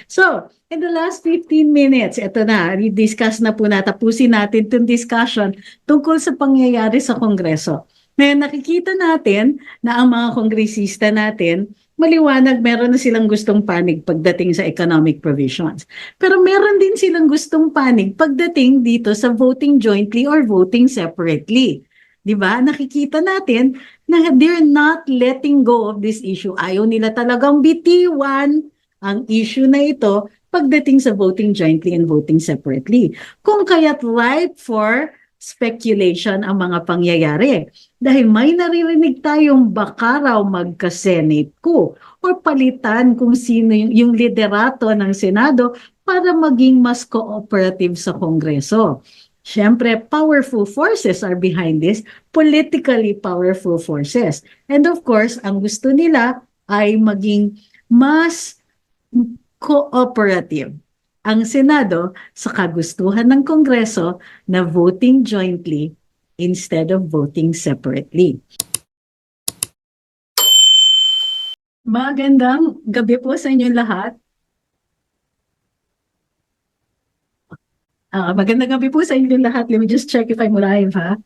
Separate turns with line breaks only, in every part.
So, in the last 15 minutes, ito na, discuss na po tapusin natin itong discussion tungkol sa pangyayari sa Kongreso. Ngayon, nakikita natin na ang mga kongresista natin, maliwanag, meron na silang gustong panig pagdating sa economic provisions. Pero meron din silang gustong panig pagdating dito sa voting jointly or voting separately. Diba? Nakikita natin na they're not letting go of this issue. Ayaw nila talagang bitiwan ang issue na ito pagdating sa voting jointly and voting separately. Kung kaya't ripe for speculation ang mga pangyayari. Dahil may naririnig tayong baka raw magka-Senate ko or palitan kung sino yung liderato ng Senado para maging mas cooperative sa Kongreso. Siyempre, powerful forces are behind this, politically powerful forces. And of course, ang gusto nila ay maging mas cooperative ang Senado sa kagustuhan ng Kongreso na voting jointly instead of voting separately. Magandang gabi po sa inyong lahat. Magandang gabi po sa inyong lahat. Let me just check if I'm live, ha?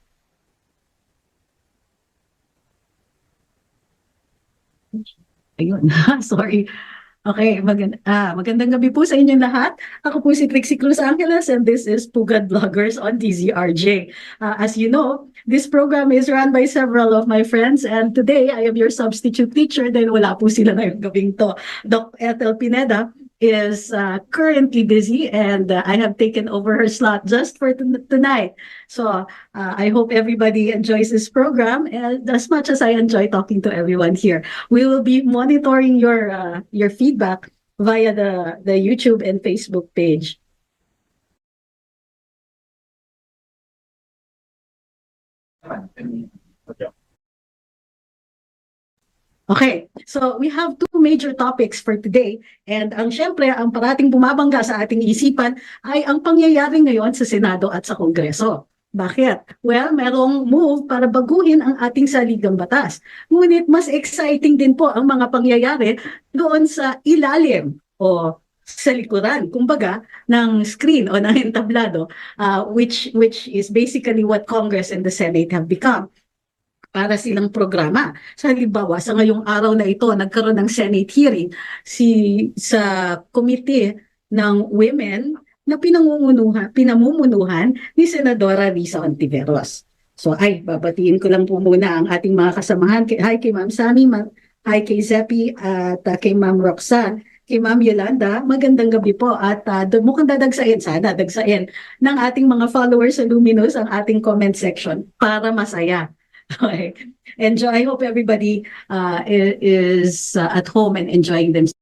Ayun, sorry. Okay, magandang gabi po sa inyong lahat. Ako po si Trixie Cruz Angeles and this is Pugad Vloggers on DZRJ. As you know, this program is run by several of my friends and today I am your substitute teacher dahil wala po sila ngayong gabing to. Doc Ethel Pineda is currently busy and I have taken over her slot just for tonight. So I hope everybody enjoys this program and as much as I enjoy talking to everyone here. We will be monitoring your feedback via the YouTube and Facebook page. Okay, so we have two major topics for today and syempre ang parating bumabangga sa ating isipan ay ang pangyayari ngayon sa Senado at sa Kongreso. Bakit? Well, merong move para baguhin ang ating saligang batas. Ngunit mas exciting din po ang mga pangyayari doon sa ilalim o sa likuran, kumbaga, ng screen o ng entablado, which is basically what Congress and the Senate have become para silang programa. Sa halimbawa, sa ngayong araw na ito, nagkaroon ng Senate hearing sa Committee ng Women na pinamumunuhan ni Senadora Risa Hontiveros. So babatiin ko lang po muna ang ating mga kasamahan. Hi kay Ma'am Sammy, hi kay Zepi, at kay Ma'am Roxanne, kay Ma'am Yolanda, magandang gabi po at mukhang dadagsain, sana dagsain ng ating mga followers sa Luminous ang ating comment section para masaya. Okay. I hope everybody is at home and enjoying themselves.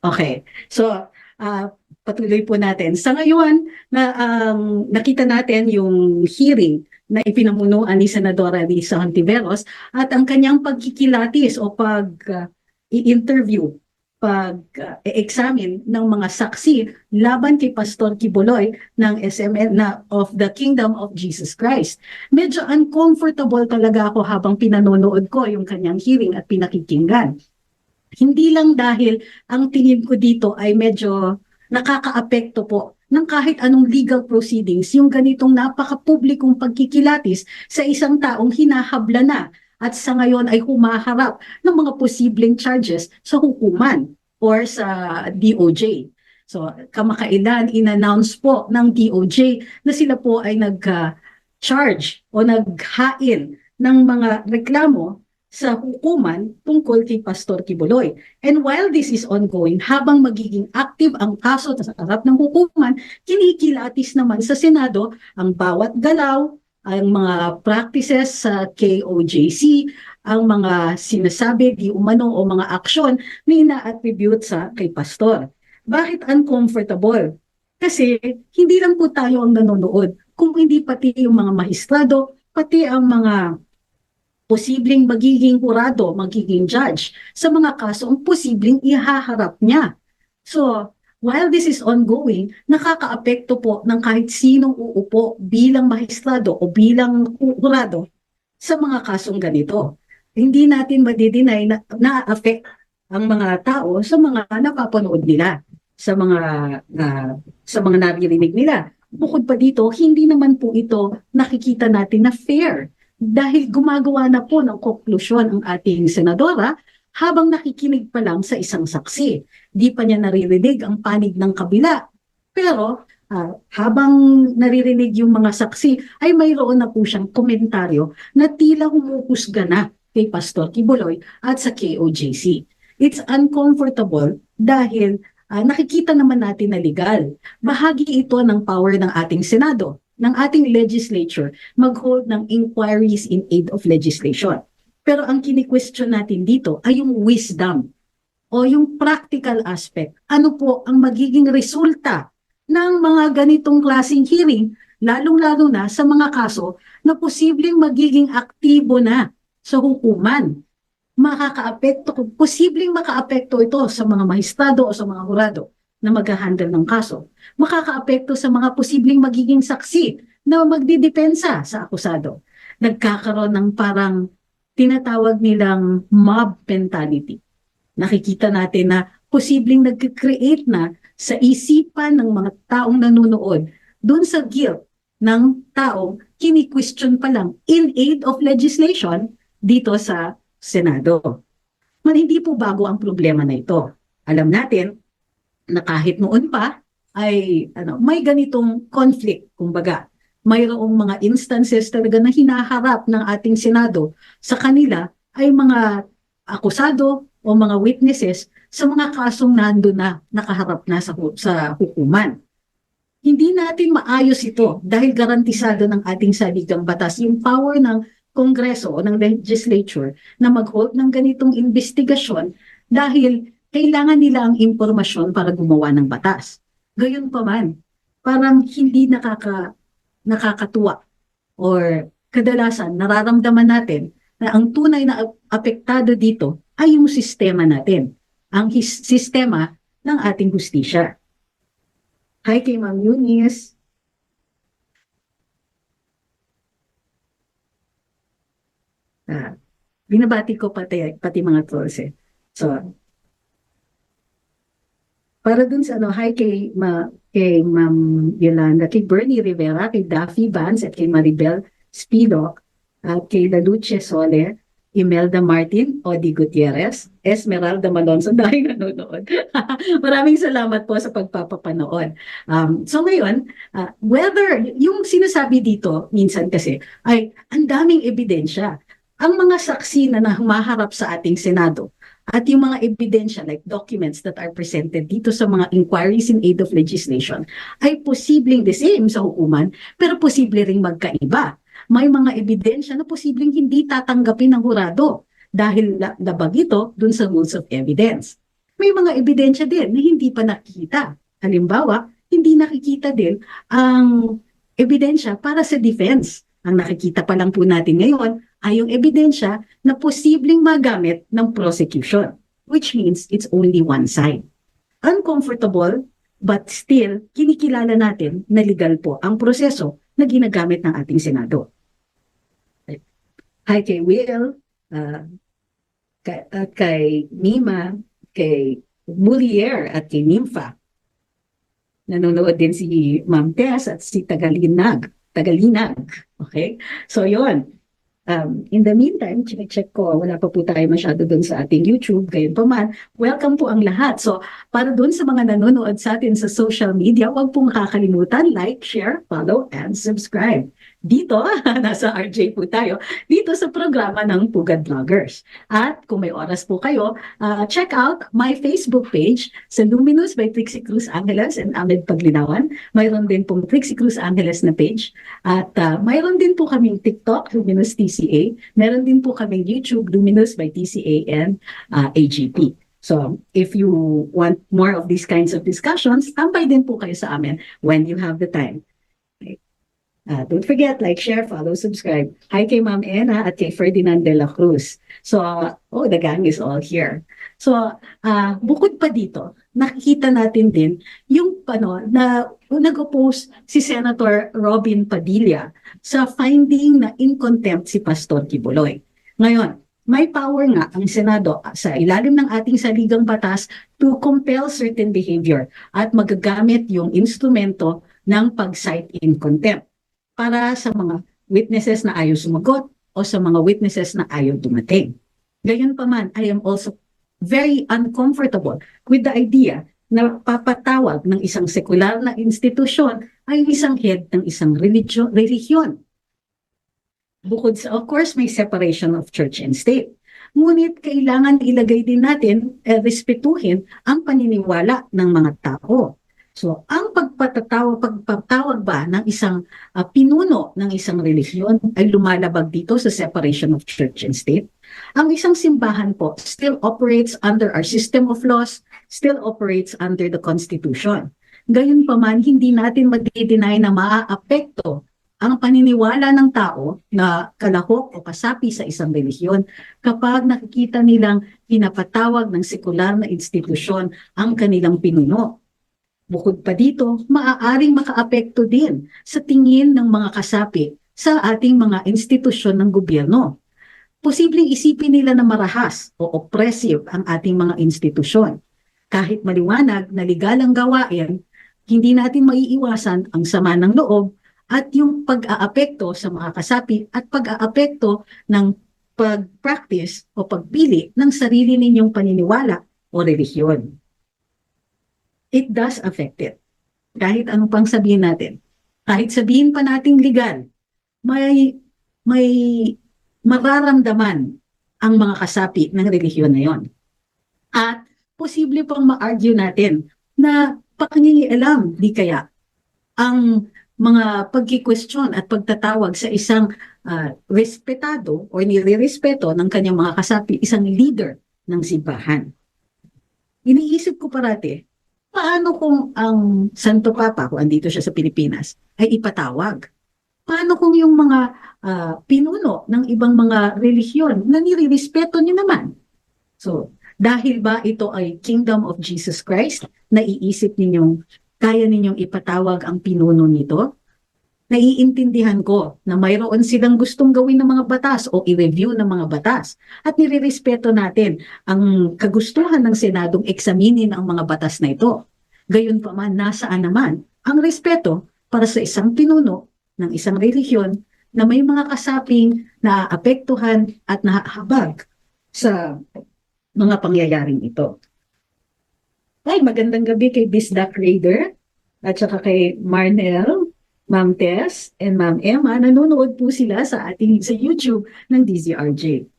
Okay. So, patuloy po natin. Sa ngayon, nakita natin yung hearing na ipinamunuan ni Senadora Risa Hontiveros at ang kanyang pagkikilatis o i-interview, pag-examine ng mga saksi laban kay Pastor Kibuloy ng SMN of the Kingdom of Jesus Christ. Medyo uncomfortable talaga ako habang pinanonood ko yung kanyang hearing at pinakikinggan. Hindi lang dahil ang tingin ko dito ay medyo nakakaapekto po ng kahit anong legal proceedings yung ganitong napaka-publikong pagkikilatis sa isang taong hinahabla na at sa ngayon ay humaharap ng mga posibleng charges sa hukuman or sa DOJ. So, kamakailan in-announce po ng DOJ na sila po ay nag-charge o naghain ng mga reklamo sa hukuman tungkol kay Pastor Kibuloy. And while this is ongoing, habang magiging active ang kaso sa harap ng hukuman, kinikilatis naman sa Senado ang bawat galaw, ang mga practices sa KOJC, ang mga sinasabi, di umano o mga aksyon na ina-attribute kay Pastor. Bakit uncomfortable? Kasi hindi lang po tayo ang nanonood, kung hindi pati yung mga maestrado, pati ang mga posibleng magiging hurado, magiging judge sa mga kasong posibleng ihaharap niya. So, While this is ongoing, nakakaapekto po ng kahit sinong uupo bilang maestrado o bilang hurado sa mga kasong ganito. Hindi natin madidinay na na-affect ang mga tao sa mga napapanood nila, sa mga naririnig nila. Bukod pa dito, hindi naman po ito nakikita natin na fair dahil gumagawa na po ng konklusyon ang ating senadora habang nakikinig pa lang sa isang saksi. Di pa niya naririnig ang panig ng kabila. Pero habang naririnig yung mga saksi, ay mayroon na po siyang komentaryo na tila humuhusga na kay Pastor Kibuloy at sa KOJC. It's uncomfortable dahil nakikita naman natin na legal. Bahagi ito ng power ng ating Senado, ng ating legislature, mag-hold ng inquiries in aid of legislation. Pero ang kini-question natin dito ay yung wisdom o yung practical aspect. Ano po ang magiging resulta ng mga ganitong klaseng hearing, lalong-lalo na sa mga kaso na posibleng magiging aktibo na sa hukuman. Posibleng makaapekto ito sa mga maestrado o sa mga hurado na mag-handle ng kaso. Makakaapekto sa mga posibleng magiging saksi na magdidepensa sa akusado. Nagkakaroon ng parang tinatawag nilang mob mentality. Nakikita natin na posibleng nag-create na sa isipan ng mga taong nanonood dun sa guilt ng taong kini-question pa lang in aid of legislation dito sa Senado. Hindi po bago ang problema na ito. Alam natin na kahit noon pa ay may ganitong conflict, kumbaga. Mayroong mga instances talaga na hinaharap ng ating Senado sa kanila ay mga akusado o mga witnesses sa mga kasong nando na nakaharap na sa hukuman. Hindi natin maayos ito dahil garantisado ng ating saligang batas yung power ng Kongreso o ng legislature na mag-hold ng ganitong investigasyon dahil kailangan nila ang impormasyon para gumawa ng batas. Gayunpaman, parang hindi nakakatuwa or kadalasan nararamdaman natin na ang tunay na apektado dito ay yung sistema natin, ang sistema ng ating hustisya. Hi kay Ma'am Eunice. Binabati ko pati mga trolls eh. So, para dun sa hi kay Ma'am Yolanda, kay Bernie Rivera, kay Daffy Vance, at kay Maribel Spilok, at kay Laluce Sole, Imelda Martin, Odi Gutierrez, Esmeralda Malonzo, dahil nanonood. Maraming salamat po sa pagpapapanood. So ngayon, whether yung sinasabi dito, minsan kasi, ay ang daming ebidensya. Ang mga saksi na humaharap sa ating Senado at yung mga ebidensya like documents that are presented dito sa mga inquiries in aid of legislation ay posibleng the same sa hukuman pero posible ring magkaiba. May mga ebidensya na posibleng hindi tatanggapin ng hurado dahil labag ito dun sa rules of evidence. May mga ebidensya din na hindi pa nakikita. Halimbawa, hindi nakikita din ang ebidensya para sa defense. Ang nakikita pa lang po natin ngayon ay yung ebidensya na posibleng magamit ng prosecution, which means it's only one side. Uncomfortable, but still, kinikilala natin na legal po ang proseso na ginagamit ng ating Senado. Hi kay Will, kay Mima, kay Mulier, at kay Nympha. Nanonood din si Ma'am Tess at si Tagalinag. Okay? So yon. In the meantime, check ko, wala pa po tayo masyado dun sa ating YouTube. Gayon pa man, welcome po ang lahat. So, para dun sa mga nanonood sa atin sa social media, huwag pong kakalimutan, like, share, follow, and subscribe. Dito, nasa RJ po tayo, dito sa programa ng Pugad Vloggers. At kung may oras po kayo, check out my Facebook page sa Luminous by Trixie Cruz Angeles and Ahmed Paglinawan. Mayroon din pong Trixie Cruz Angeles na page. At mayroon din po kaming TikTok, Luminous TCA. Meron din po kaming YouTube, Luminous by TCA and AGP. So, if you want more of these kinds of discussions, tambay din po kayo sa amin when you have the time. Okay. Don't forget, like, share, follow, subscribe. Hi kay Ma'am Ena at kay Ferdinand de la Cruz. So, the gang is all here. So, bukod pa dito, nakikita natin din yung na nag-oppose si Senator Robin Padilla sa finding na in contempt si Pastor Kibuloy. Ngayon, may power nga ang Senado sa ilalim ng ating saligang batas to compel certain behavior at magagamit yung instrumento ng pag-cite in contempt para sa mga witnesses na ayaw sumagot o sa mga witnesses na ayaw dumating. Gayunpaman, I am also very uncomfortable with the idea na papatawag ng isang sekular na institusyon ay isang head ng isang relihiyon. Bukod sa, of course, may separation of church and state. Ngunit kailangan ilagay din natin, respetuhin ang paniniwala ng mga tao. So, ang pagpatawag ba ng isang pinuno ng isang relihiyon ay lumalabag dito sa separation of church and state? Ang isang simbahan po still operates under our system of laws, still operates under the Constitution. Gayunpaman, hindi natin mag-deny na maaapekto ang paniniwala ng tao na kalahok o kasapi sa isang relihiyon kapag nakikita nilang pinapatawag ng sekular na institusyon ang kanilang pinuno. Bukod pa dito, maaaring makaapekto din sa tingin ng mga kasapi sa ating mga institusyon ng gobyerno. Posibleng isipin nila na marahas o oppressive ang ating mga institusyon. Kahit maliwanag na legal ang gawain, hindi natin maiiwasan ang sama ng loob at yung pag-aapekto sa mga kasapi at pag-aapekto ng pag-practice o pagpili ng sarili ninyong paniniwala o relihiyon. It does affect it. Kahit anong pang sabihin natin. Kahit sabihin pa nating legal, may mararamdaman ang mga kasapi ng relihiyon na yon. At posible pang ma-argue natin na pakingialam di kaya ang mga pagkikwestiyon at pagtatawag sa isang respetado o nire-respeto ng kanyang mga kasapi, isang leader ng simbahan. Iniisip ko parati, paano kung ang Santo Papa, kung andito siya sa Pilipinas, ay ipatawag? Paano kung yung mga pinuno ng ibang mga relihiyon na nire-respeto niyo naman? So, dahil ba ito ay Kingdom of Jesus Christ, naiisip ninyong kaya ninyong ipatawag ang pinuno nito? Naiintindihan ko na mayroon silang gustong gawin ng mga batas o i-review ng mga batas at nire-respeto natin ang kagustuhan ng Senadong eksaminin ang mga batas na ito. Gayunpaman, nasaan naman ang respeto para sa isang pinuno ng isang relihiyon na may mga kasaping naaapektuhan at nahahabag sa mga pangyayaring ito. Ay, magandang gabi kay Bisdak Raider at saka kay Marnel, Ma'am Tess, and Ma'am Emma. Nanonood po sila sa YouTube ng DZRJ.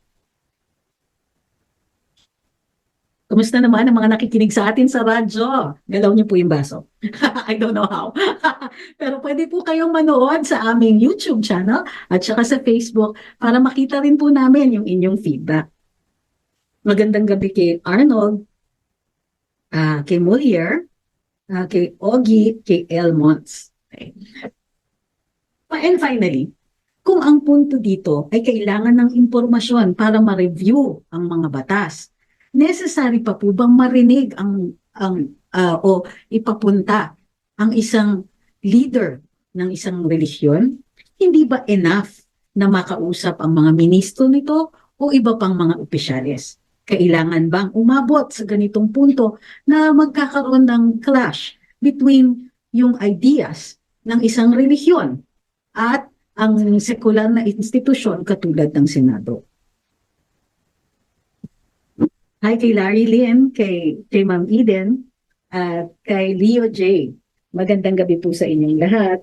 Kumusta naman ang mga nakikinig sa atin sa radyo? Galaw niyo po yung baso. I don't know how. Pero pwede po kayong manood sa aming YouTube channel at saka sa Facebook para makita rin po namin yung inyong feedback. Magandang gabi kay Arnold, kay Molier, kay Ogie, kay Elmonts. Okay. And finally, kung ang punto dito ay kailangan ng impormasyon para ma-review ang mga batas, necessary pa po bang marinig o ipapunta ang isang leader ng isang relihiyon? Hindi ba enough na makausap ang mga ministro nito o iba pang mga opisyales? Kailangan bang umabot sa ganitong punto na magkakaroon ng clash between yung ideas ng isang relihiyon at ang sekular na institusyon katulad ng Senado? Hi kay Larry Lynn, kay Ma'am Eden, at kay Leo J. Magandang gabi po sa inyong lahat.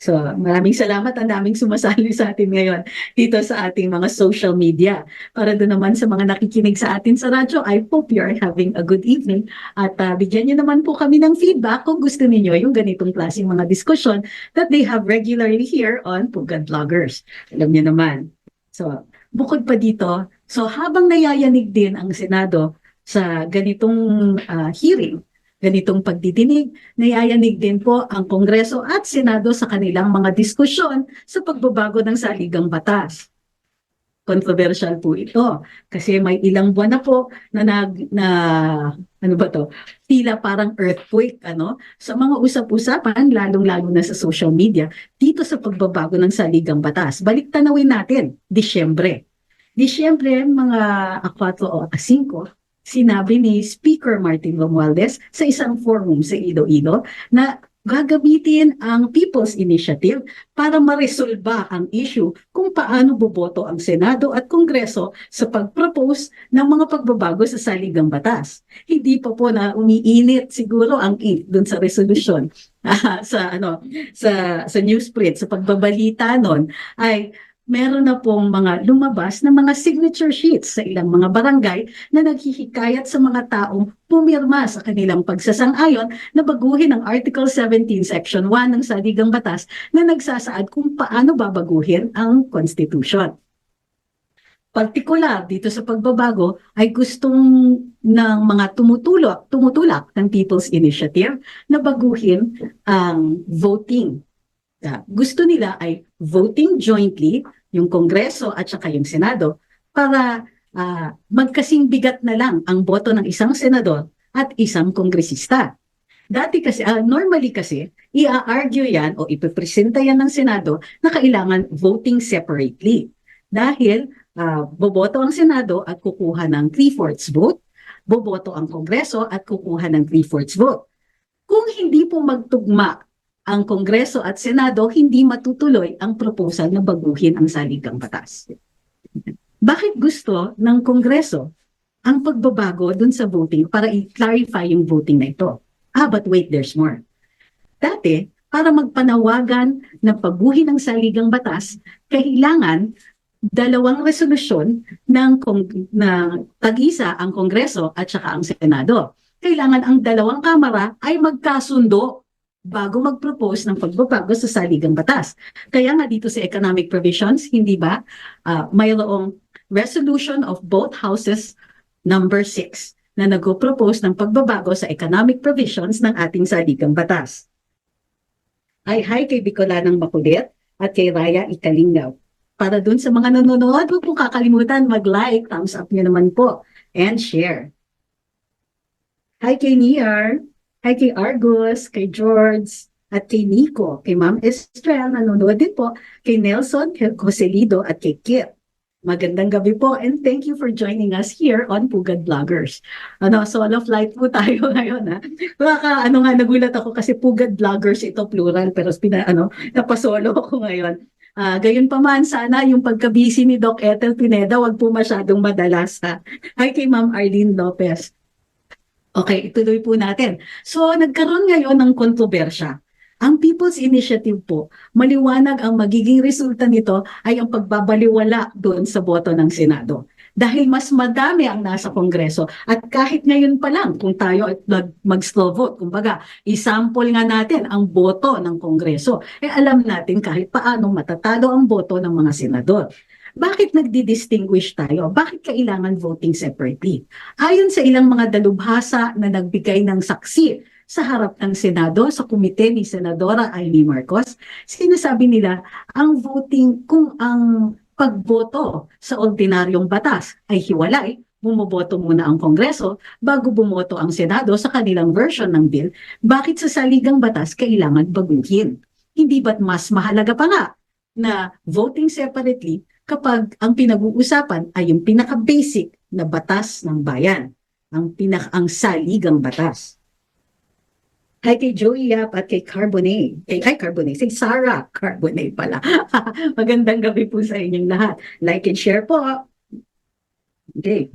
So, maraming salamat, ang daming sumasali sa atin ngayon dito sa ating mga social media. Para doon naman sa mga nakikinig sa atin sa radyo, I hope you are having a good evening. At bigyan nyo naman po kami ng feedback kung gusto niyo yung ganitong klaseng mga diskusyon that they have regularly here on Pugad Vloggers. Alam niyo naman. So, bukod pa dito, so habang nayayanig din ang Senado sa ganitong hearing, ganitong pagdidinig, nayayanig din po ang Kongreso at Senado sa kanilang mga diskusyon sa pagbabago ng saligang batas. Controversial po ito kasi may ilang buwan na po na ano ba to, tila parang earthquake sa mga usap-usapan, lalong-lalo na sa social media dito sa pagbabago ng saligang batas. Balik tanawin natin, Disyembre mga 4 o 5, sinabi ni Speaker Martin Romualdez sa isang forum sa Iloilo na gagamitin ang People's Initiative para maresolba ang issue kung paano boboto ang Senado at Kongreso sa pag-propose ng mga pagbabago sa saligang batas. Hindi pa po na umiinit siguro ang ink dun sa resolusyon sa newsprint, sa pagbabalita nun ay meron na pong mga lumabas na mga signature sheets sa ilang mga barangay na naghihikayat sa mga taong pumirma sa kanilang pagsasang-ayon na baguhin ang Article 17, Section 1 ng Saligang Batas na nagsasaad kung paano babaguhin ang Constitution. Partikular dito sa pagbabago ay gustong ng mga tumutulak ng People's Initiative na baguhin ang voting. Gusto nila ay voting jointly, yung Kongreso at saka yung Senado, para magkasing bigat na lang ang boto ng isang senador at isang kongresista. Normally kasi, i-argue yan o ipipresenta yan ng Senado na kailangan voting separately. Dahil boboto ang Senado at kukuha ng 3/4 vote, boboto ang Kongreso at kukuha ng 3/4 vote. Kung hindi po magtugma ang Kongreso at Senado, hindi matutuloy ang proposal na baguhin ang saligang batas. Bakit gusto ng Kongreso ang pagbabago dun sa voting para i-clarify yung voting na ito? But wait, there's more. Dati, para magpanawagan na baguhin ang saligang batas, kailangan 2 resolusyon ng tag-isa ang Kongreso at saka ang Senado. Kailangan ang 2 kamara ay magkasundo bago mag-propose ng pagbabago sa saligang batas. Kaya nga dito sa economic provisions, hindi ba, mayroong resolution of both houses number 6 na nag-propose ng pagbabago sa economic provisions ng ating saligang batas. Hi kay Bicolanang Makulit at kay Raya Ikalingaw. Para dun sa mga nanonood, huwag pong kakalimutan mag-like, thumbs up nyo naman po, and share. Hi kay Niar. Hi kay Argus, kay George, at kay Nico, kay Ma'am Estrel, nanonood din po, kay Nelson, kay Joselido, at kay Kit. Magandang gabi po and thank you for joining us here on Pugad Vloggers. Solo flight po tayo ngayon. Nagulat ako kasi Pugad Vloggers ito plural pero napasolo ako ngayon. Gayon pa man, sana yung pagka-busy ni Doc Ethel Pineda, wag po masyadong madalas. Hi kay Ma'am Arlene Lopez. Okay, ituloy po natin. So, nagkaroon ngayon ng kontrobersya. Ang People's Initiative po, maliwanag ang magiging resulta nito ay ang pagbabaliwala doon sa boto ng Senado. Dahil mas madami ang nasa Kongreso at kahit ngayon pa lang kung tayo mag-slow vote, kumbaga, isample nga natin ang boto ng Kongreso. Alam natin kahit paano matatalo ang boto ng mga senador. Bakit nagdi-distinguish tayo? Bakit kailangan voting separately? Ayon sa ilang mga dalubhasa na nagbigay ng saksi sa harap ng Senado, sa komite ni Senadora Amy Marcos, sinasabi nila ang voting kung ang pagboto sa ordinaryong batas ay hiwalay, bumoboto muna ang Kongreso bago bumoto ang Senado sa kanilang version ng bill, bakit sa saligang batas kailangan baguhin? Hindi ba't mas mahalaga pa nga na voting separately kapag ang pinag-uusapan ay yung pinaka-basic na batas ng bayan, ang saligang batas. Hi kay Joey Yap at kay Carbonate. Say Sarah Carbonate pala. Magandang gabi po sa inyong lahat. Like and share po. Okay.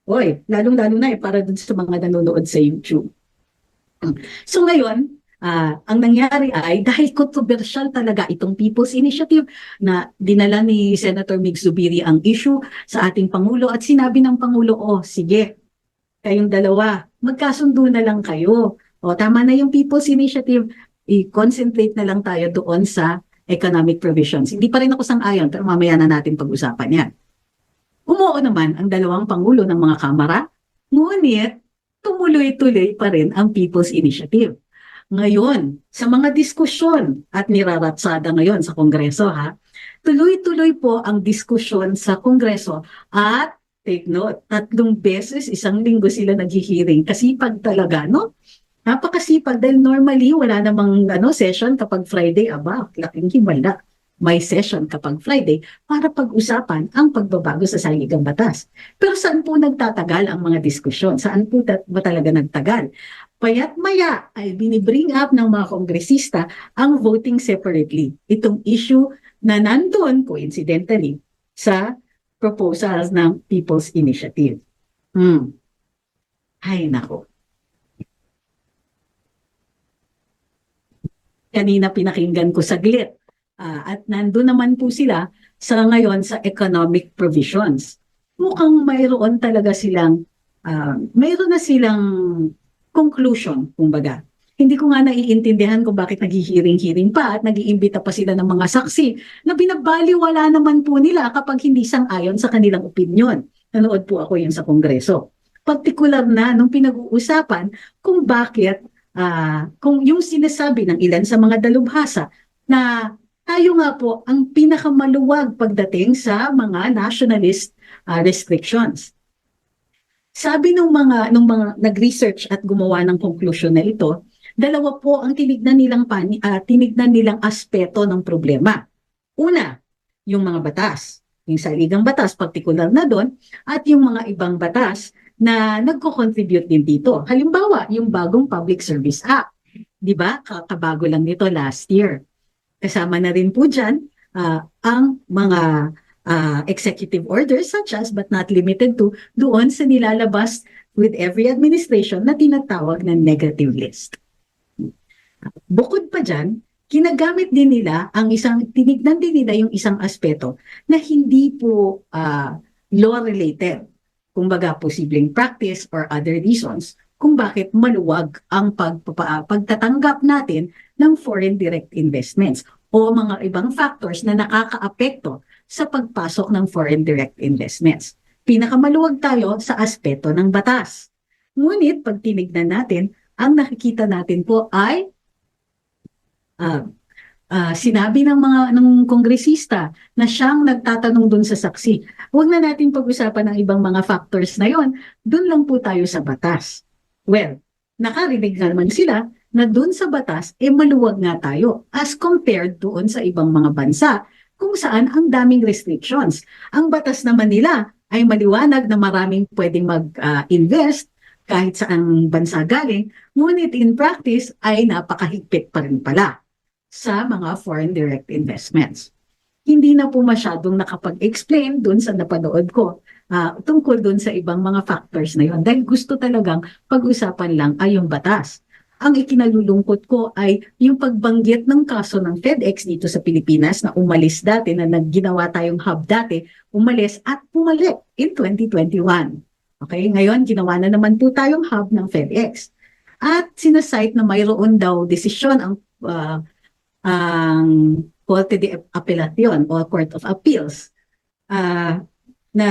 Oy, lalong-lalo na para dun sa mga nanonood sa YouTube. So ngayon, ang nangyari ay dahil controversial talaga itong People's Initiative na dinala ni Senator Mig Zubiri ang issue sa ating Pangulo at sinabi ng Pangulo, sige, kayong dalawa, magkasundo na lang kayo. Tama na yung People's Initiative, i-concentrate na lang tayo doon sa economic provisions. Hindi pa rin ako sang-ayon, pero mamaya na natin pag-usapan yan. Umuo naman ang 2 Pangulo ng mga Kamara, ngunit tumuloy-tuloy pa rin ang People's Initiative. Ngayon, sa mga diskusyon at niraratsada ngayon sa Kongreso tuloy-tuloy po ang diskusyon sa Kongreso at take note, 3 beses, 1 linggo sila nag-hearing. Kasipag talaga, no? Napakasipag dahil normally wala namang session kapag Friday, laking himala. May session kapag Friday para pag-usapan ang pagbabago sa saligang batas. Pero saan po nagtatagal ang mga diskusyon? Saan po ba talaga nagtagal? Payat maya ay binibring up ng mga kongresista ang voting separately. Itong issue na nandun, coincidentally, sa proposals ng People's Initiative. Ay, nako. Kanina pinakinggan ko saglit. At nandun naman po sila sa ngayon sa economic provisions. Mukhang mayroon talaga silang, mayroon na silang conclusion, kumbaga. Hindi ko nga naiintindihan kung bakit naghihiring-hiring pa at nag-iimbita pa sila ng mga saksi na binabaliwala naman po nila kapag hindi sang-ayon sa kanilang opinyon. Nanood po ako yun sa Kongreso. Partikular na nung pinag-uusapan kung bakit, kung yung sinasabi ng ilan sa mga dalubhasa na tayo nga po ang pinakamaluwag pagdating sa mga nationalist restrictions. Sabi nung mga nag-research at gumawa ng conclusion na ito, 2 po ang tinignan nilang aspeto ng problema. Una, yung mga batas, yung saligang batas, particular na doon, at yung mga ibang batas na nagko-contribute din dito. Halimbawa, yung bagong Public Service Act. Di ba? Kakabago lang nito last year. Kasama na rin po dyan ang mga executive orders such as but not limited to doon sa nilalabas with every administration na tinatawag na negative list. Bukod pa dyan, tinignan din nila yung isang aspeto na hindi po law-related. Kumbaga, posibleng practice or other reasons kung bakit maluwag ang pagtatanggap natin ng foreign direct investments o mga ibang factors na nakakaapekto sa pagpasok ng foreign direct investments. Pinakamaluwag tayo sa aspeto ng batas. Ngunit pag tinignan natin, ang nakikita natin po ay sinabi ng kongresista na siyang nagtatanong dun sa saksi. Huwag na natin pag-usapan ang ibang mga factors na yon. Dun lang po tayo sa batas. Well, nakarinig naman sila na doon sa batas, maluwag nga tayo as compared doon sa ibang mga bansa kung saan ang daming restrictions. Ang batas naman nila ay maliwanag na maraming pwedeng mag-invest kahit saang bansa galing, ngunit in practice ay napakahigpit pa rin pala sa mga foreign direct investments. Hindi na po masyadong nakapag-explain doon sa napanood ko tungkol doon sa ibang mga factors na yon. Dahil gusto talagang pag-usapan lang ay yung batas. Ang ikinalulungkot ko ay yung pagbanggit ng kaso ng FedEx dito sa Pilipinas na umalis dati, na nagginawa tayong hub dati, umalis at pumalik in 2021. Okay, ngayon ginawa na naman po tayong hub ng FedEx. At sinasite na mayroon daw desisyon ang Corte de Apelacion o Court of Appeals na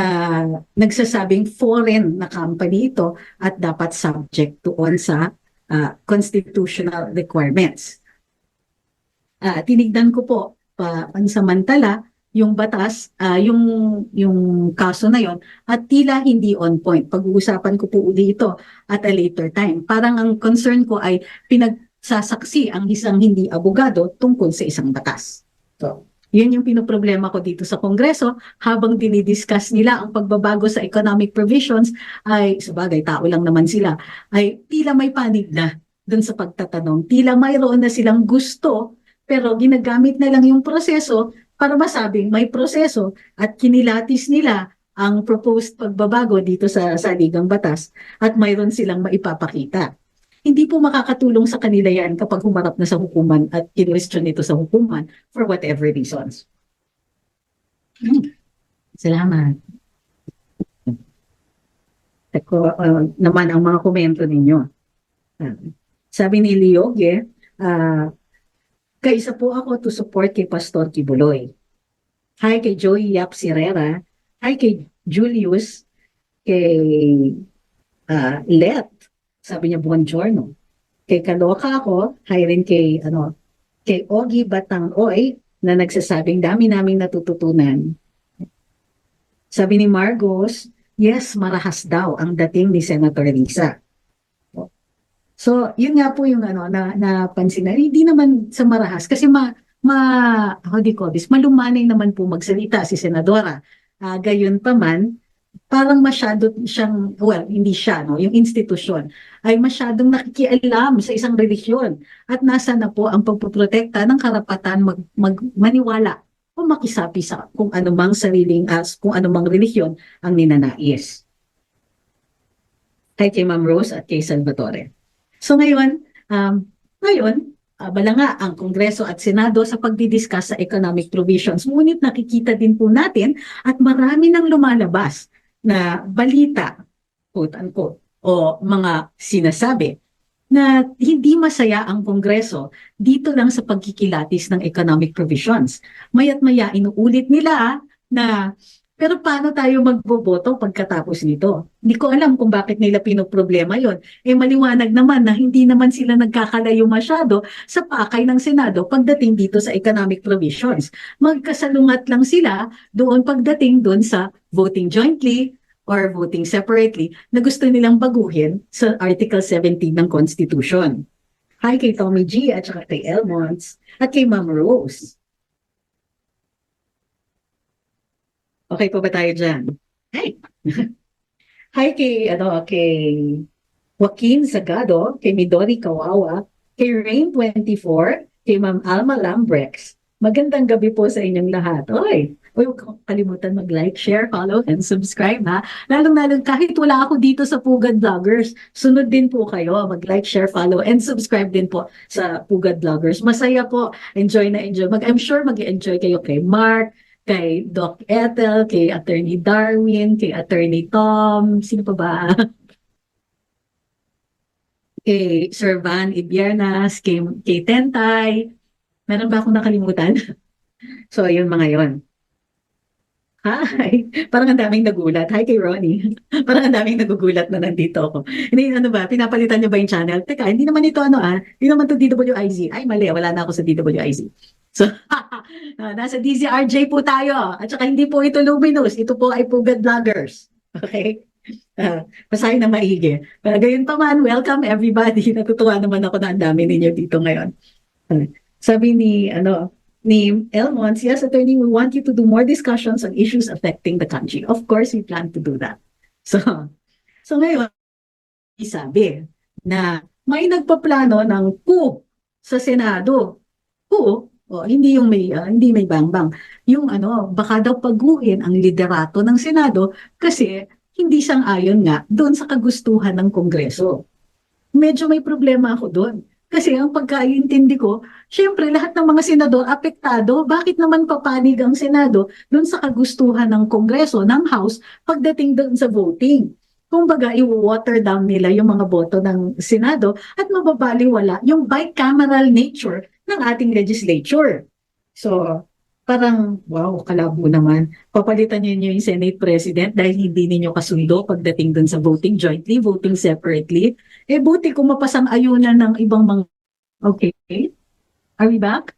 nagsasabing foreign na company ito at dapat subject doon sa constitutional requirements. Tinignan ko po pansamantala yung batas, yung kaso na yon at tila hindi on point. Pag-uusapan ko po uli ito at a later time. Parang ang concern ko ay pinagsasaksi ang isang hindi abogado tungkol sa isang batas. So, yun yung pinoproblema ko dito sa Kongreso habang dinidiscuss nila ang pagbabago sa economic provisions ay, sabagay, tao lang naman sila, ay tila may panig na dun sa pagtatanong. Tila mayroon na silang gusto pero ginagamit na lang yung proseso para masabing may proseso at kinilatis nila ang proposed pagbabago dito sa saligang batas at mayroon silang maipapakita. Hindi po makakatulong sa kanila yan kapag humarap na sa hukuman at kinwestiyon ito sa hukuman for whatever reasons. Salamat. Ako naman ang mga komento ninyo. Sabi ni Lioge, kaisa po ako to support kay Pastor Kibuloy. Hi kay Joey Yap Sirera. Hi kay Julius. Kay Let. Sabi niya, buongiorno. Kay kaloka ako, hi rin kay Ogie Batangoy na nagsasabing dami naming natututunan. Sabi ni Margos, yes, marahas daw ang dating ni Senator Risa. So, yun nga po yung napansin na, hindi naman sa marahas, kasi how do you call this, malumanay naman po magsalita si Senadora. Gayon pa man, parang masyado siyang, well, hindi siya, no, yung institusyon, ay masyadong nakikialam sa isang relisyon at nasa na po ang pagpoprotekta ng karapatan maniwala o makisapi sa kung anumang kung anumang relihiyon ang ninanais. Kay Ma'am Rose at kay Salvatore. So ngayon, abala nga ang Kongreso at Senado sa pagdidiscuss sa economic provisions. Ngunit nakikita din po natin at marami nang lumalabas na balita, quote-unquote, o mga sinasabi na hindi masaya ang Kongreso dito lang sa pagkikilatis ng economic provisions. Maya't maya inuulit nila na pero paano tayo magboboto pagkatapos nito? Hindi ko alam kung bakit nila pinoproblema yon. Maliwanag naman na hindi naman sila nagkakalayo masyado sa pakay ng Senado pagdating dito sa economic provisions. Magkasalungat lang sila doon pagdating doon sa voting jointly or voting separately na gusto nilang baguhin sa Article 17 ng Constitution. Hi kay Tommy G at saka kay Elmons at kay Ma'am Rose. Okay po ba tayo dyan? Hi! Hi kay Joaquin Sagado, kay Midori Kawawa, kay Rain24, kay Ma'am Alma Lambrex. Magandang gabi po sa inyong lahat. Huwag kalimutan mag-like, share, follow, and subscribe ha. Lalong-lalong kahit wala ako dito sa Pugad Vloggers, sunod din po kayo. Mag-like, share, follow, and subscribe din po sa Pugad Vloggers. Masaya po. Enjoy na enjoy. I'm sure mag-enjoy kayo kay Mark, kay Doc Ethel, kay Attorney Darwin, kay Attorney Tom, sino pa ba? Kay Sir Van Ibiernas, kay Tentay. Meron ba akong nakalimutan? So, yun mga yon. Hi! Parang ang daming nagulat. Hi kay Ronnie. Parang ang daming nagugulat na nandito ako. Hindi, pinapalitan niyo ba yung channel? Teka, hindi naman ito hindi naman to DWIZ. Ay, mali, wala na ako sa DWIZ. So, nasa DZRJ po tayo. At saka hindi po ito Luminous. Ito po ay Pugad Vloggers. Okay? Pasahin na maigi. Pero gayon pa man, welcome everybody. Natutuwa naman ako na ang dami ninyo dito ngayon. Sabi ni Elmons, yes, attorney, we want you to do more discussions on issues affecting the country. Of course, we plan to do that. So ngayon, sabi na may nagpaplano ng coup sa Senado. Coup, hindi may bangbang. Yung baka daw paguhin ang liderato ng Senado kasi hindi sang-ayon nga doon sa kagustuhan ng Kongreso. Medyo may problema ako doon. Kasi ang pagkaintindi ko, syempre lahat ng mga senador apektado, bakit naman papanig ang Senado doon sa kagustuhan ng Kongreso, ng House, pagdating doon sa voting? Kumbaga, i-water down nila yung mga boto ng Senado at mababaliwala yung bicameral nature ng ating legislature. So, parang, wow, kalabo naman. Papalitan niyo yung Senate President dahil hindi ninyo kasundo pagdating dun sa voting jointly, voting separately. Buti kung mapasang ayunan ng ibang mga... Okay. Are we back?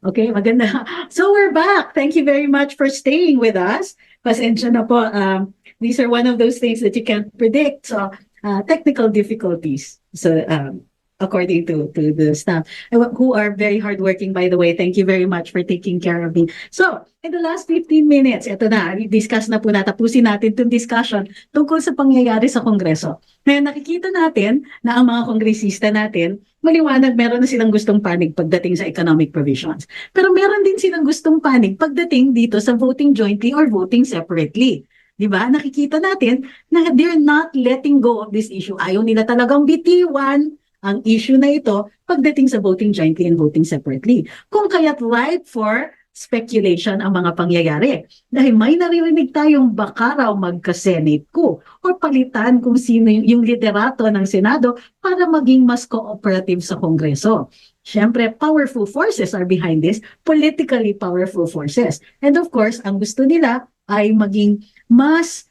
Okay, maganda. So we're back. Thank you very much for staying with us. Pasensya na po. These are one of those things that you can't predict. So, technical difficulties. So, according to the staff, who are very hardworking, by the way. Thank you very much for taking care of me. So, in the last 15 minutes, ito na, discuss na po tapusin natin itong discussion tungkol sa pangyayari sa Kongreso. Ngayon, nakikita natin na ang mga kongresista natin, maliwanag, meron na silang gustong panig pagdating sa economic provisions. Pero meron din silang gustong panig pagdating dito sa voting jointly or voting separately. Diba? Nakikita natin na they're not letting go of this issue. Ayaw nila talagang bitiwan ang issue na ito pagdating sa voting jointly and voting separately. Kung kaya't ripe for speculation ang mga pangyayari. Dahil may naririnig tayong baka raw magka-Senate coup or palitan kung sino yung liderato ng Senado para maging mas cooperative sa Kongreso. Siyempre, powerful forces are behind this, politically powerful forces. And of course, ang gusto nila ay maging mas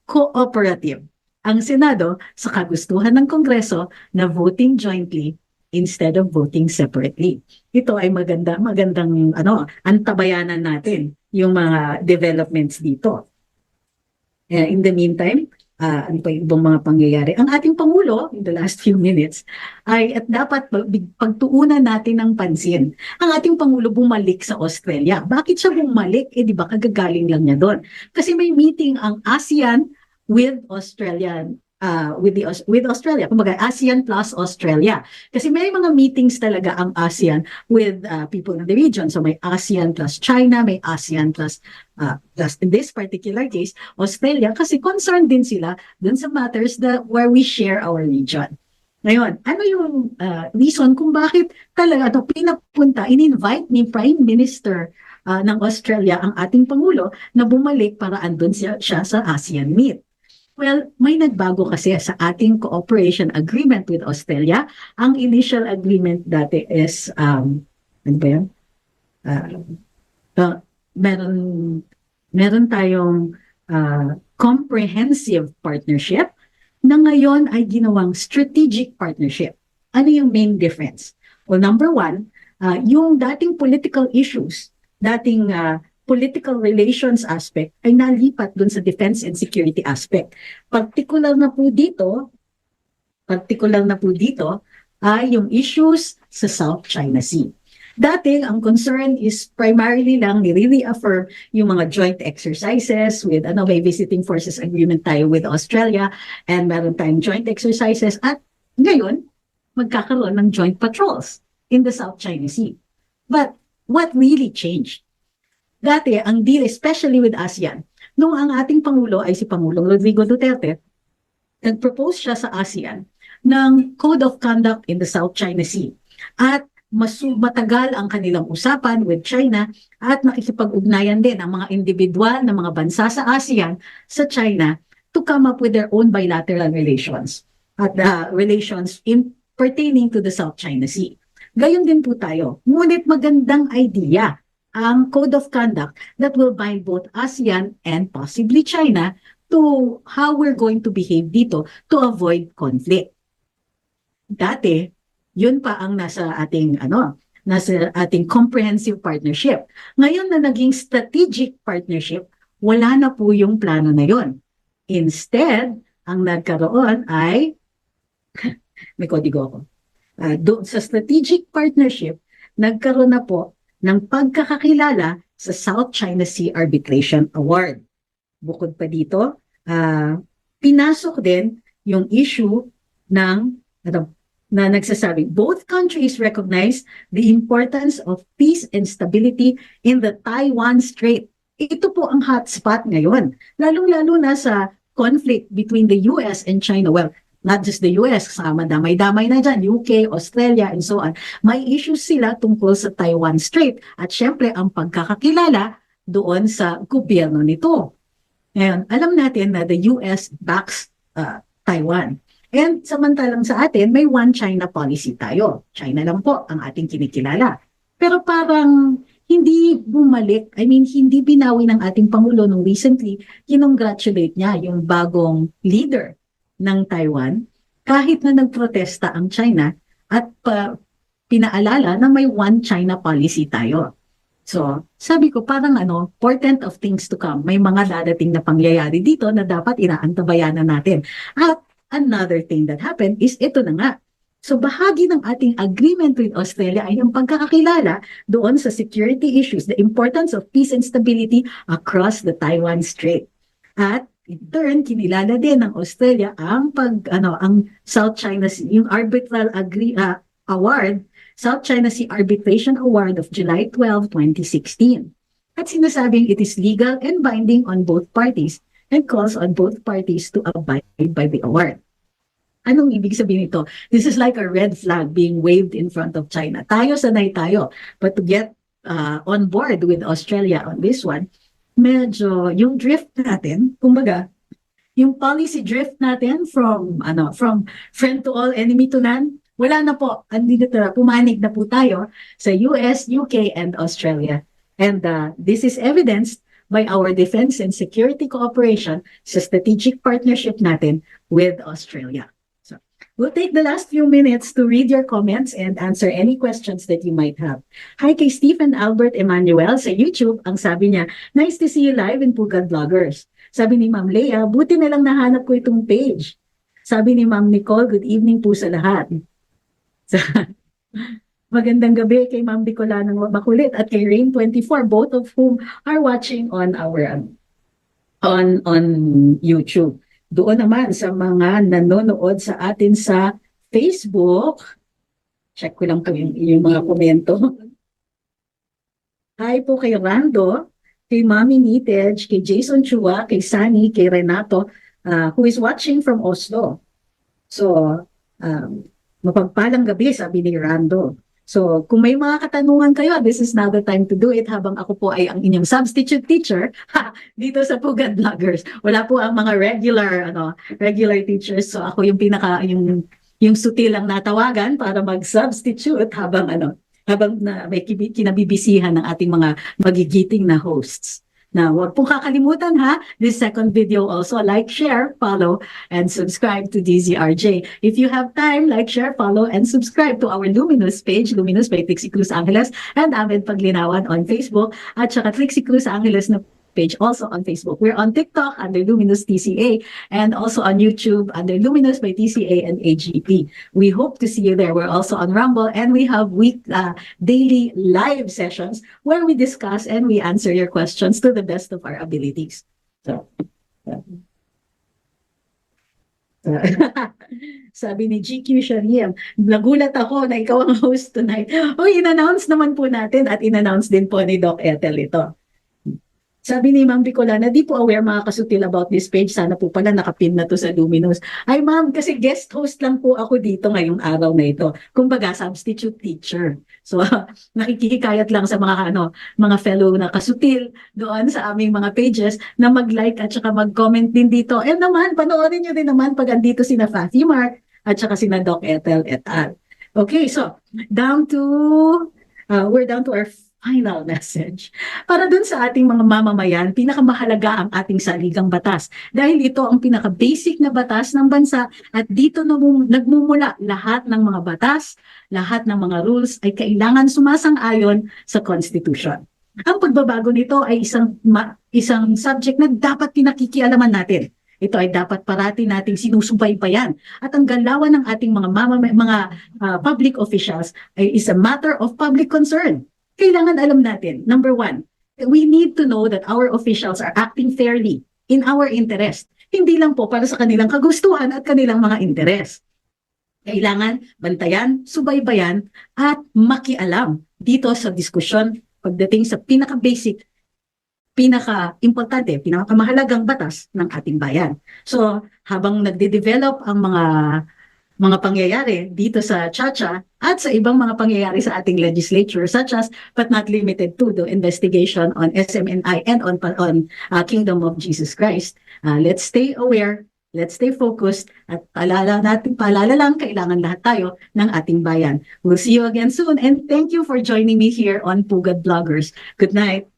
cooperative ang Senado sa kagustuhan ng Kongreso na voting jointly instead of voting separately. Ito ay magandang antabayanan natin yung mga developments dito. In the meantime, ano pa yung ibang mga pangyayari? Ang ating Pangulo, in the last few minutes, ay at dapat pagtuunan natin ng pansin. Ang ating Pangulo bumalik sa Australia. Bakit siya bumalik? Di ba kagagaling lang niya doon? Kasi may meeting ang ASEAN with Australia, with Australia, kumbaga ASEAN plus Australia. Kasi may mga meetings talaga ang ASEAN with people in the region. So may ASEAN plus China, may ASEAN plus in this particular case, Australia, kasi concerned din sila dun sa matters where we share our region. Ngayon, ano yung reason kung bakit talaga ito pinapunta, in-invite ni Prime Minister ng Australia ang ating Pangulo na bumalik para andun siya sa ASEAN meet? Well, may nagbago kasi sa ating cooperation agreement with Australia. Ang initial agreement dati is, ano ba yan? Meron tayong comprehensive partnership na ngayon ay ginawang strategic partnership. Ano yung main difference? Well, number one, yung dating political issues, dating political relations aspect ay nalipat dun sa defense and security aspect. Particular na po dito ay yung issues sa South China Sea. Dati, ang concern is primarily lang nire-reaffirm yung mga joint exercises with may visiting forces agreement tayo with Australia and meron tayong joint exercises at ngayon, magkakaroon ng joint patrols in the South China Sea. But what really changed? Dati, ang deal, especially with ASEAN, nung ang ating Pangulo ay si Pangulong Rodrigo Duterte, nag-propose siya sa ASEAN ng Code of Conduct in the South China Sea. At matagal ang kanilang usapan with China at nakikipag-ugnayan din ang mga individual na mga bansa sa ASEAN sa China to come up with their own bilateral relations at relations pertaining to the South China Sea. Gayon din po tayo. Ngunit magandang idea ang Code of Conduct that will bind both ASEAN and possibly China to how we're going to behave dito to avoid conflict. Dati, yun pa ang nasa ating comprehensive partnership. Ngayon na naging strategic partnership, wala na po yung plano na yun. Instead, ang nagkaroon ay may kodigo ako. Sa strategic partnership, nagkaroon na po ng pagkakakilala sa South China Sea Arbitration Award. Bukod pa dito, pinasok din yung issue na nagsasabi, both countries recognize the importance of peace and stability in the Taiwan Strait. Ito po ang hotspot ngayon, lalong-lalo na sa conflict between the US and China. Well, not just the US, kasama damay-damay na dyan, UK, Australia, and so on. May issues sila tungkol sa Taiwan Strait at syempre ang pagkakakilala doon sa gobyerno nito. Ngayon, alam natin na the US backs Taiwan. And samantalang sa atin, may one China policy tayo. China lang po ang ating kinikilala. Pero parang hindi bumalik, hindi binawi ng ating Pangulo nung recently, kinongratulate niya yung bagong leader ng Taiwan, kahit na nagprotesta ang China at pinaalala na may one China policy tayo. So, sabi ko parang portent of things to come. May mga dadating na pangyayari dito na dapat inaantabayanan natin. At another thing that happened is ito na nga. So, bahagi ng ating agreement with Australia ay ang pagkakakilala doon sa security issues, the importance of peace and stability across the Taiwan Strait. At in turn, kinilala din ng Australia ang South China Sea, yung arbitral award, South China Sea Arbitration Award of July 12, 2016. At sinasabing it is legal and binding on both parties and calls on both parties to abide by the award. Anong ibig sabihin nito? This is like a red flag being waved in front of China. Sanay tayo. But to get on board with Australia on this one, medyo yung drift natin, kumbaga, yung policy drift natin from friend to all, enemy to none, wala na po. Pumanig na po tayo sa US, UK, and Australia. And this is evidenced by our defense and security cooperation sa strategic partnership natin with Australia. So, we'll take the last few minutes to read your comments and answer any questions that you might have. Hi kay Stephen Albert Emmanuel sa YouTube. Ang sabi niya, nice to see you live in Pugad Vloggers. Sabi ni Ma'am Leah, buti na lang nahanap ko itong page. Sabi ni Ma'am Nicole, good evening po sa lahat. Magandang gabi kay Ma'am Bicolanang Makulit at kay Rain24, both of whom are watching on our on YouTube. Doon naman sa mga nanonood sa atin sa Facebook, check ko lang po yung mga komento. Hi po kay Rando, kay Mami Nitej, kay Jason Chua, kay Sunny, kay Renato, who is watching from Oslo. So, mapagpalang gabi, sabi ni Rando. So, kung may mga katanungan kayo, this is now the time to do it habang ako po ay ang inyong substitute teacher dito sa Pugad Vloggers. Wala po ang mga regular teachers. So, ako yung yung sutil lang natawagan para mag-substitute habang may kinabibisihan ng ating mga magigiting na hosts. Now, huwag pong kakalimutan this second video also, like, share, follow, and subscribe to DZRJ. If you have time, like, share, follow, and subscribe to our Luminous page, Luminous by Trixie Cruz Angeles, and Ahmed Paglinawan on Facebook, at saka Trixie Cruz Angeles na page also on Facebook. We're on TikTok under Luminous TCA, and also on YouTube under Luminous by TCA and AGP. We hope to see you there. We're also on Rumble, and we have daily live sessions where we discuss and we answer your questions to the best of our abilities. So, sabi ni GQ Shariem, nagulat ako na ikaw ang host tonight. In-announce naman po natin at in-announce din po ni Doc Ethel ito. Sabi ni Ma'am Bicolana, di po aware mga kasutil about this page. Sana po pala nakapin na to sa Luminous. Ay ma'am, kasi guest host lang po ako dito ngayong araw na ito. Kumbaga, substitute teacher. So, nakikikayat lang sa mga fellow na kasutil doon sa aming mga pages na mag-like at saka mag-comment din dito. And naman, panoorin nyo din naman pag andito sina Fathy Mark at saka sina Doc Ethel et al. Okay, so, we're down to our final message. Para dun sa ating mga mamamayan, pinakamahalaga ang ating saligang batas. Dahil ito ang pinaka-basic na batas ng bansa at dito nagmumula lahat ng mga batas, lahat ng mga rules ay kailangan sumasang-ayon sa Constitution. Ang pagbabago nito ay isang subject na dapat pinakikialaman natin. Ito ay dapat parati nating sinusubaybayan. At ang galawan ng ating mga public officials is a matter of public concern. Kailangan alam natin, number one, we need to know that our officials are acting fairly in our interest. Hindi lang po para sa kanilang kagustuhan at kanilang mga interes. Kailangan bantayan, subaybayan, at makialam dito sa diskusyon pagdating sa pinaka-basic, pinaka-importante, pinakamahalagang batas ng ating bayan. So, habang nagde-develop ang mga pangyayari dito sa Chacha at sa ibang mga pangyayari sa ating legislature, such as but not limited to the investigation on SMNI and on Kingdom of Jesus Christ. Let's stay aware, let's stay focused, at paalala lang, kailangan lahat tayo ng ating bayan. We'll see you again soon, and thank you for joining me here on Pugad Vloggers. Good night.